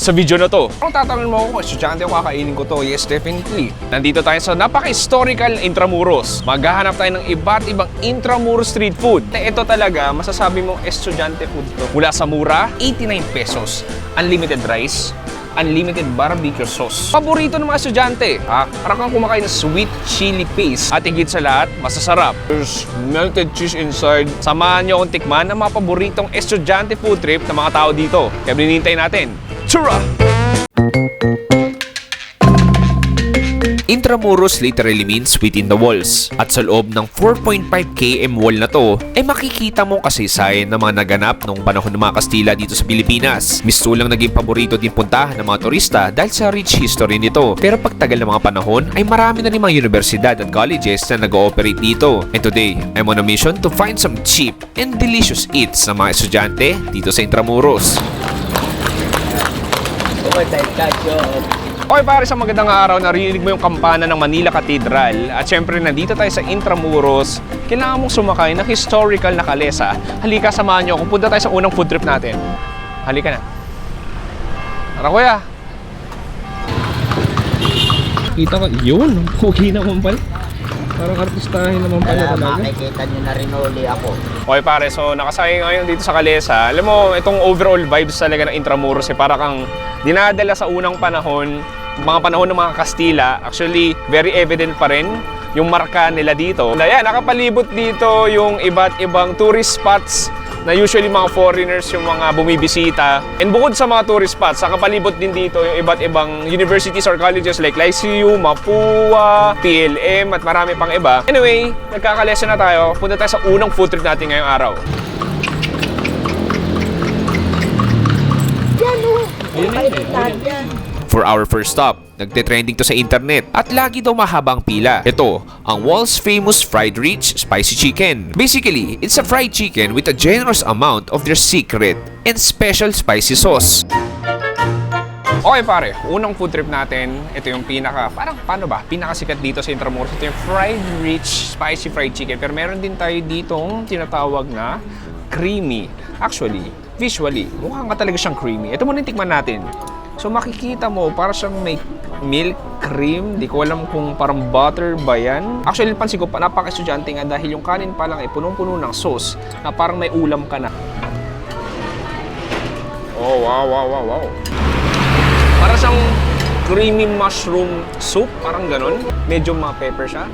sa video na to. Kung tatanungin mo ako kung estudyante o kakainin ko to, yes, definitely. Nandito tayo sa napaka-historical Intramuros. Maghahanap tayo ng iba't ibang Intramuros street food. Ito talaga, masasabi mong estudyante food to. Mula sa mura, 89 pesos. Unlimited rice, unlimited barbecue sauce. Paborito ng mga estudyante. Parang kang kumakain ng sweet chili paste. At higit sa lahat, masasarap. There's melted cheese inside. Samahan nyo akong tikman ng mga paboritong estudyante food trip ng mga tao dito. Kaya binintay natin. Tsura! Intramuros literally means within the walls. At sa loob ng 4.5 km wall na to, ay makikita mong kasaysayan ng mga naganap noong panahon ng mga Kastila dito sa Pilipinas. Mistulang naging paborito din puntahan ng mga turista dahil sa rich history nito. Pero pagtagal ng mga panahon, ay marami na rin mga universidad at colleges na nag-ooperate dito. And today, I'm on a mission to find some cheap and delicious eats ng mga estudyante dito sa Intramuros. Okay pare, sa magandang araw, narinig mo yung kampana ng Manila Cathedral at syempre nandito tayo sa Intramuros. Kailangan mong sumakay ng historical na kalesa. Halika, samahan nyo kung punta tayo sa unang food trip natin. Halika na. Tara kuya. Kita ka, yun, pogi naman pala. Parang artistahin naman pala talaga. Makikita nyo na rin uli ako. Okay pare, so nakasakay ngayon dito sa kalesa. Alam mo, itong overall vibes talaga ng Intramuros para kang dinadala sa unang panahon, mga panahon ng mga Kastila. Actually, very evident pa rin yung marka nila dito. Ayan, nakapalibot dito yung iba't ibang tourist spots na usually mga foreigners yung mga bumibisita. And bukod sa mga tourist spots, nakapalibot din dito yung iba't ibang universities or colleges like Lyceum, Mapua, PLM at marami pang iba. Anyway, nagkakalesa na tayo. Punta tayo sa unang food trip natin ngayong araw. For our first stop, nagte-trending to sa internet at lagi daw mahabang pila. Ito, ang Walls famous fried rich spicy chicken. Basically, it's a fried chicken with a generous amount of their secret and special spicy sauce. Okay pare, unang food trip natin, ito yung pinakasikat dito sa Intramuros. Ito yung fried rich spicy fried chicken. Pero meron din tayo ditong tinatawag na creamy. Actually, visually, mukhang ka talaga siyang creamy. Ito muna yung tikman natin. So makikita mo, para siyang may milk cream. Di ko alam kung parang butter ba yan. Actually, pansin ko, napaka-estudyante nga dahil yung kanin pa lang ay punong-puno ng sauce na parang may ulam ka na. Oh, wow. Para siyang creamy mushroom soup, parang ganon. Medyo ma-pepper siya.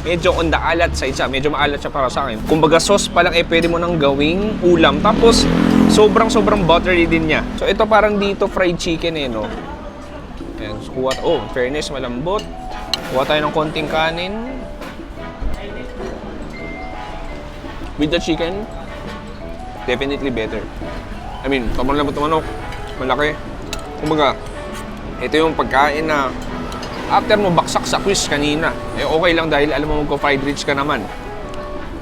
Medyo on the alat side siya. Medyo maalat siya para sa akin. Kumbaga sauce pa lang pwede mo nang gawing ulam. Tapos, sobrang buttery din niya. So, ito parang dito fried chicken no? Ayan, so, fairness, malambot. Kuha tayo ng konting kanin. With the chicken, definitely better. I mean, sobrang lambot ng manok. Malaki. Kumbaga, ito yung pagkain na after mo baksak sa quiz kanina, okay lang dahil alam mo magko-fried rich ka naman.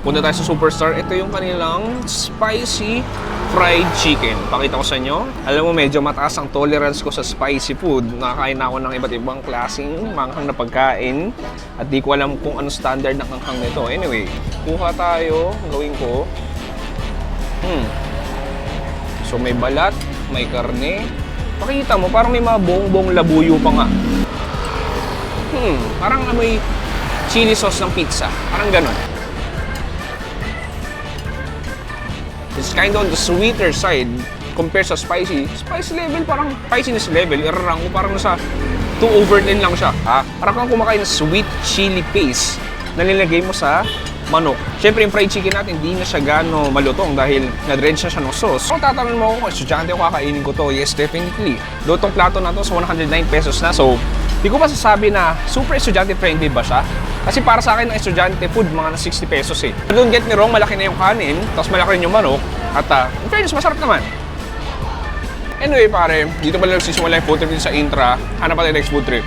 Punta tayo sa Superstar. Ito yung kanilang spicy fried chicken. Pakita ko sa inyo. Alam mo, medyo mataas ang tolerance ko sa spicy food. Nakakain na ako ng iba't ibang klaseng manghang na pagkain. At di ko alam kung ano standard ng manghang nito. Anyway, kuha tayo. Gawin ko. So may balat, may karne. Pakita mo, parang may mga buong labuyo pa nga. Parang amoy chili sauce ng pizza. Parang ganon. It's kind of on the sweeter side compared sa spicy. Spice level, parang spiciness level. Irarang ko parang nasa 2 over 10 lang siya. Parang kang kumakain ng sweet chili paste na nilagay mo sa manok. Siyempre, yung fried chicken natin, hindi na siya gano malutong dahil na-dredge na siya ng sauce. Kung tatanungin mo ako kung estudyante o kakainin ko to, yes, definitely. Lutong plato na to sa 109 pesos na. So, di ko masasabi na super estudyante friendly ba siya? Kasi para sa akin, ang estudyante food, mga na 60 pesos eh. Don't get me wrong, malaki na yung kanin, tapos malaki rin yung manok, at in fairness, masarap naman. Anyway pare, dito pala nagsisimula yung food trip sa Intra. Hanap pa tayo next food trip.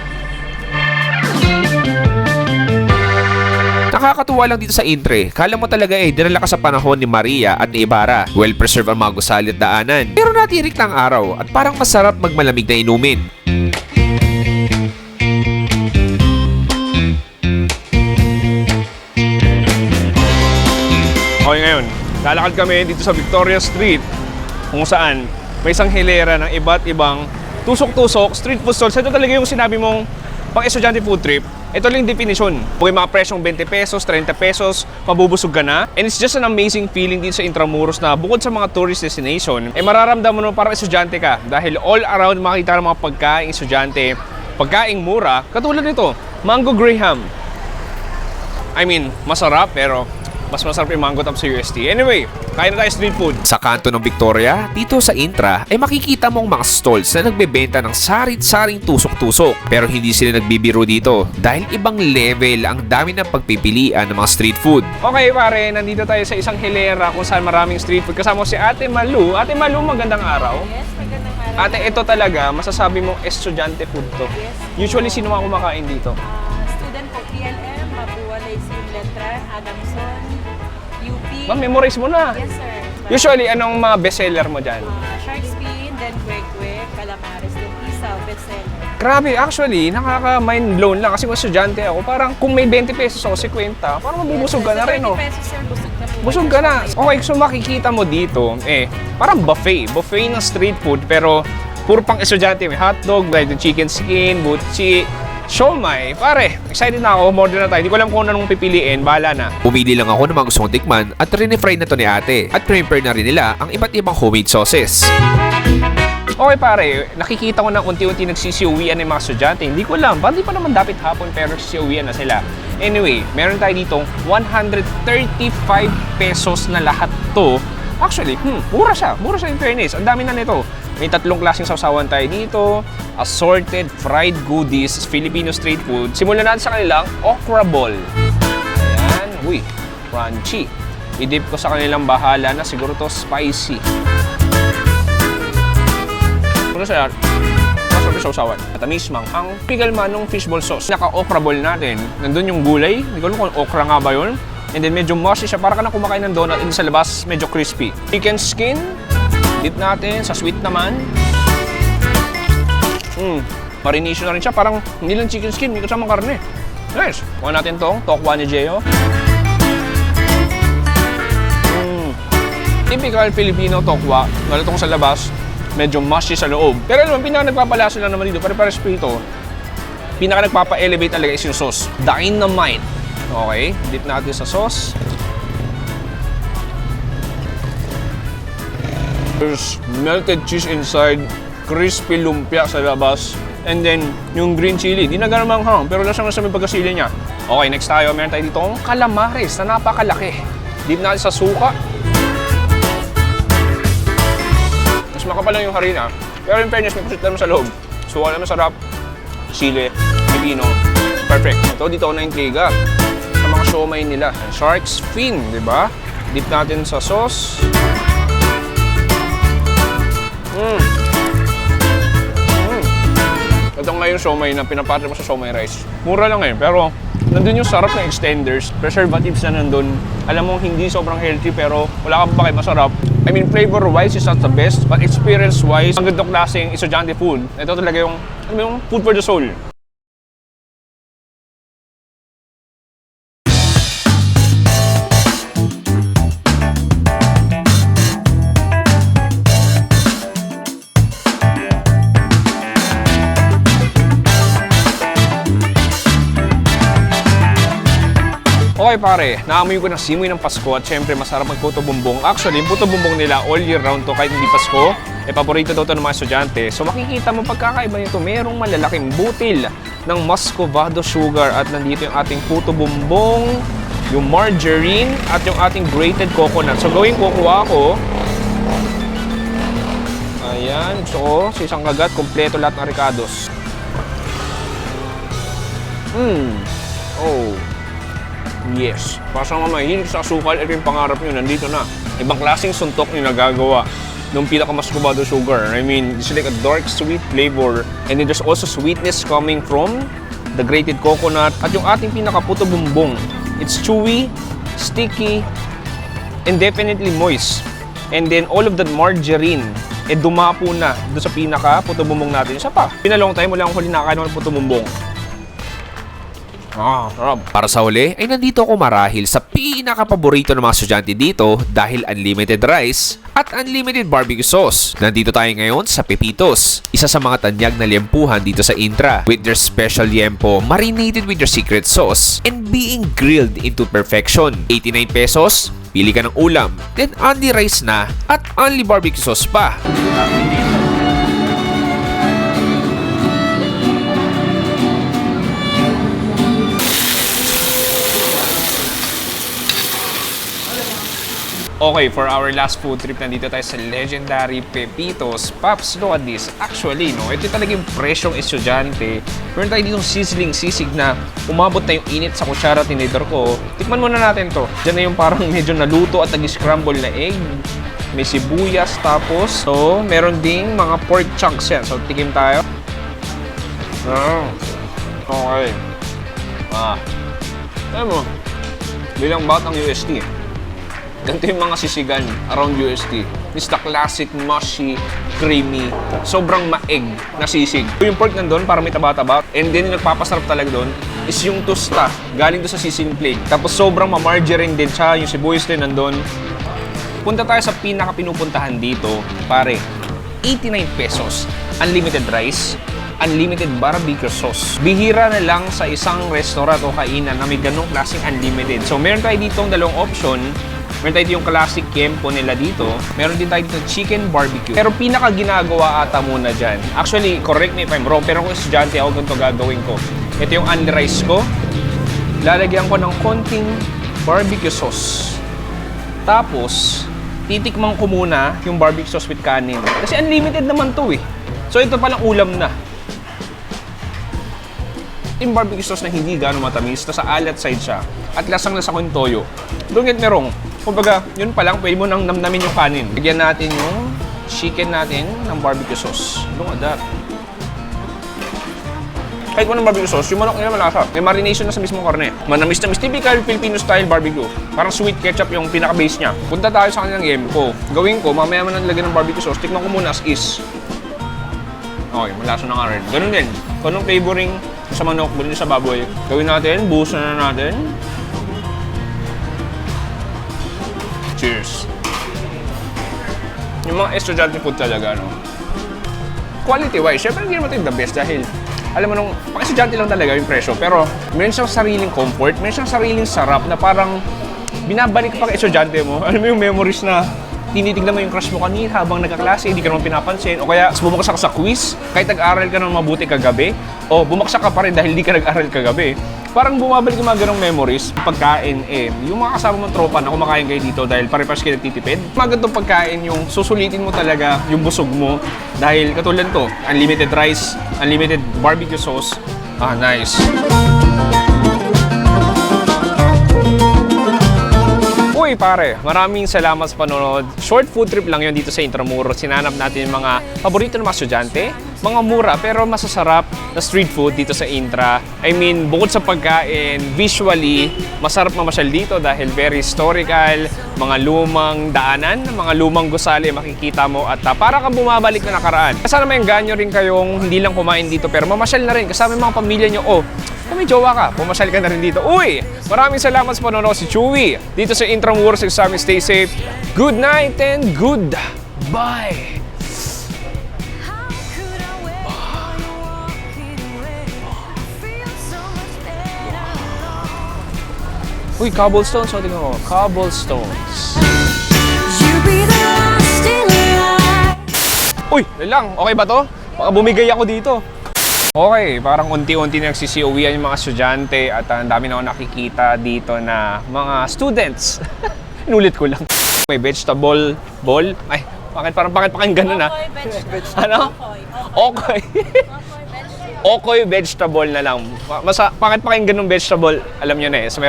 Nakakatuwa lang dito sa Intre. Kala mo talaga dinala ka sa panahon ni Maria at ni Ibarra. Well-preserved ang mga gusali at daanan. Pero natirik na ang araw at parang masarap magmalamig na inumin. Okay, ngayon, lalakad kami dito sa Victoria Street kung saan may isang hilera ng iba't ibang tusok-tusok, street food stalls, ito talaga yung sinabi mong pang estudyante food trip. Ito lang yung definition. Kung mga presyong 20 pesos, 30 pesos, mabubusog ka na. And it's just an amazing feeling dito sa Intramuros na bukod sa mga tourist destination, mararamdaman mo parang estudyante ka. Dahil all around makikita ng mga pagkain estudyante, pagkaing mura, katulad nito, Mango Graham. I mean, masarap pero mas masarap yung mango top sa UST. Anyway, kain na tayo street food. Sa kanto ng Victoria, dito sa Intra, ay makikita mong mga stalls na nagbebenta ng sarit-saring tusok-tusok. Pero hindi sila nagbibiro dito dahil ibang level ang dami ng pagpipilian ng mga street food. Okay pare, nandito tayo sa isang hilera kung saan maraming street food. Kasama ko si Ate Malu. Ate Malu, magandang araw. Yes, magandang araw. Ate, ito talaga, masasabi mong estudyante food to. Yes. Usually, sino mga kumakain dito? Student po, PLM, Mapua, Lyceum, Letran, Adamson, UP. Ma'am, memorize mo na. Yes, sir. Usually, anong mga bestseller mo dyan? Shark Fin, then Kwek-Kwek, Calamares, then Isaw, bestseller. Grabe, actually, nakaka-mind blown lang kasi kung estudyante ako, parang kung may 20 pesos ako, 50, parang mabubusog ka na rin, no? 30 pesos, sir, busog na po. Busog ka na. Okay, so makikita mo dito, parang buffet. Buffet ng street food, pero puro pang estudyante. May hotdog, fried chicken skin, butchi, siomai. Pare, excited na ako. Order na tayo. Hindi ko alam kung anong pipiliin. Bahala na. Pumili lang ako ng mga gusto kong tikman at rinifry na to ni ate. At prepare na rin nila ang iba't ibang homemade sauces. Okay pare, nakikita ko na unti-unti nagsisiuwian ng mga estudyante. Hindi ko alam, bakit di pa naman dapat hapon pero nagsisiuwian na sila. Anyway, meron tayo ditong 135 pesos na lahat to. Actually, mura siya. Mura siya in fairness. Ang dami na nito. May 3 klaseng sausawan tayo dito. Assorted fried goodies, Filipino street food. Simulan natin sa kanilang okra ball. Ayan. Uy, crunchy. I-dip ko sa kanilang bahala na siguro to spicy. Ano siya? Masarap yung sausawan. Matamis, manghang. Pigal manong fishball sauce. Naka-okra ball natin. Nandun yung gulay. Hindi ko alam kung okra nga ba yun. And then medyo mushy siya. Para ka na kumakain ng donut. And sa labas, medyo crispy. Chicken skin. Dip natin. Sa sweet naman. Marination na rin siya. Parang hindi lang chicken skin. May kasamang karne. Nice. Kuha natin tong tokwa ni Gio. Typical Filipino tokwa. Malatong sa labas. Medyo mushy sa loob. Pero alam mo, pinaka nagpapalaso lang naman dito. Pare-pares prito. Pinaka nagpapa-elevate talaga is yung sauce. Dynamite. Okay. Dip natin sa sauce. There's melted cheese inside, crispy lumpia sa labas, and then yung green chili. Di na ganun manghang, pero lasang nasa may pagkasili niya. Okay, next tayo. Meron tayo dito ang calamares na napakalaki. Dip natin sa suka. Mas makapal lang yung harina. Pero in fairness, may pusit naman sa loob. Suka naman sarap. Chili, pipino. Perfect. Ito dito ako na-intriga sa mga siomai nila. Shark's fin, di ba? Dip natin sa sauce. Ito nga yung siomai na pinapatri mo sa siomai rice. Mura lang ngayon, pero nandun yung sarap ng extenders, preservatives na nandun. Alam mo, hindi sobrang healthy, pero wala kang bakit masarap. I mean, flavor-wise is not the best, but experience-wise, ang gandang klaseng estudyante food. Ito talaga yung, alam mo yung food for the soul. Okay pare, naamoy ko ng simoy ng Pasko at syempre masarap magputo bumbong. Actually, yung puto bumbong nila all year round to kahit hindi Pasko. Paborito daw ito ng mga estudyante. So makikita mo pagkakaiba nito, merong malalaking butil ng muscovado sugar at nandito yung ating puto bumbong, yung margarine at yung ating grated coconut. So gawin ko, kuha ko. Ayan, gusto ko sa isang kagat, kompleto lahat ng ricados. Oh. Yes. Para sa mga mahilig sa asukal, ito yung pangarap nyo, nandito na. Ibang klaseng suntok nyo nagagawa ng pinaka-muscovado sugar. I mean, it's like a dark sweet flavor. And then there's also sweetness coming from the grated coconut. At yung ating pinaka-puto bumbong. It's chewy, sticky, and definitely moist. And then all of that margarine, dumapo na doon sa pinaka-puto bumbong natin. Isa pa, pinalong time, wala akong huli nakakain ng puto bumbong. Sarap. Para sa huli, ay nandito ako marahil sa pinaka-paborito ng mga estudyante dito dahil unlimited rice at unlimited barbecue sauce. Nandito tayo ngayon sa Pepitos, isa sa mga tanyag na liempuhan dito sa Intra, with their special liempo marinated with their secret sauce and being grilled into perfection. 89 pesos, pili ka ng ulam, then only rice na at only barbecue sauce pa. Okay, for our last food trip, nandito tayo sa legendary Pepitos. Paps, look at this. Actually, no, ito talaga yung presyong estudyante. Meron tayo ditong sizzling sisig na umabot na yung init sa kutsara tinidor ko. Tikman muna natin to. Diyan na yung parang medyo naluto at nag-scramble na egg. May sibuyas tapos. So, meron ding mga pork chunks yan. So, tikim tayo. Okay. Alam mo, bilang batang UST, ganito yung mga sisigan around UST. It's the classic, mushy, creamy, sobrang maeg na sisig. Yung pork nandun, para may taba-taba. And then yung nagpapasarap talaga doon is yung tosta. Galing doon sa sisig plate. Tapos sobrang ma-margarine din siya. Yung sibuyas din nandun. Punta tayo sa pinaka-pinupuntahan dito. Pare, 89 pesos. Unlimited rice, unlimited barbecue sauce. Bihira na lang sa isang restaurant o kainan na may ganong klaseng unlimited. So meron tayo ditong dalawang option. Meron tayo yung classic kempo nila dito. Meron din tayo dito chicken barbecue. Pero pinaka ginagawa ata muna dyan. Actually, correct me if I'm wrong, pero kung estudyante ako, ganito gagawin ko. Ito yung unli rice ko. Lalagyan ko ng konting barbecue sauce. Tapos, titikman ko muna yung barbecue sauce with kanin. Kasi unlimited naman to eh. So ito palang ulam na. Yung barbecue sauce na hindi gano'ng matamis, nasa alat side siya. At lasang-lasa ko yung toyo. Don't get me wrong. Kumbaga, yun pa lang, pwede mo nang namnamin yung kanin. Bigyan natin yung chicken natin ng barbecue sauce. Look at that. Kahit mo ng barbecue sauce, yung manok nila malasa. May marination na sa mismong karne. Manamis-namis, typical Filipino style barbecue. Parang sweet ketchup yung pinaka-base niya. Punta tayo sa kanilang yempo. Gawin ko, mamaya man nalagyan ng barbecue sauce, tikman ko muna as is. Okay, malasa na nga rin. Ganun din. Kung anong flavoring sa manok, ganun sa baboy. Gawin natin, buhos na natin. Cheers! Yung mga estudyante food talaga, no? Quality-wise, syempre hindi naman ito the best dahil alam mo nung, pang estudyante lang talaga yung presyo. Pero meron siyang sariling comfort, meron siyang sariling sarap na parang binabalik ka pang estudyante mo. Alam mo yung memories na tinitignan mo yung crush mo kanina habang nagkaklase, hindi ka naman pinapansin. O kaya bumagsak ka sa quiz, kahit nag-aral ka ng mabuti kagabi, o bumagsak ka pa rin dahil hindi ka nag-aral kagabi. Parang bumabalik yung mga ganong memories. Pagkain, yung mga kasama mong tropa na kumakain kayo dito dahil pare-pares kayo nagtitipid. Mga ganitong pagkain, yung susulitin mo talaga yung busog mo. Dahil katulad to, unlimited rice, unlimited barbecue sauce. Nice. Uy pare, maraming salamat sa panonood. Short food trip lang yun dito sa Intramuros. Sinanap natin yung mga paborito ng mga estudyante. Mga mura pero masasarap na street food dito sa Intra. I mean, bukod sa pagkain, visually, masarap mamasyal dito dahil very historical, mga lumang daanan, mga lumang gusali makikita mo at para kang bumabalik na nakaraan. Sana may ganyo rin kayong hindi lang kumain dito pero mamasyal na rin kasama yung mga pamilya nyo. Kung may jowa ka, pumasyal ka na rin dito. Uy! Maraming salamat sa panonood, si Chewy. Dito sa Intramuros, sa amin, stay safe. Good night and good bye! Uy, cobblestones. O, tingnan ko. Cobblestones. Uy, lang. Okay ba to? Baka bumigay ako dito. Okay, parang unti-unti na nagsisiuwian yung mga estudyante at ang dami na ako nakikita dito na mga students. Inulit ko lang. May vegetable bowl. Ay, bakit ganun na? Ano? Okay. Okoy vegetable na lang. Bakit ganun vegetable? Alam nyo na eh. So,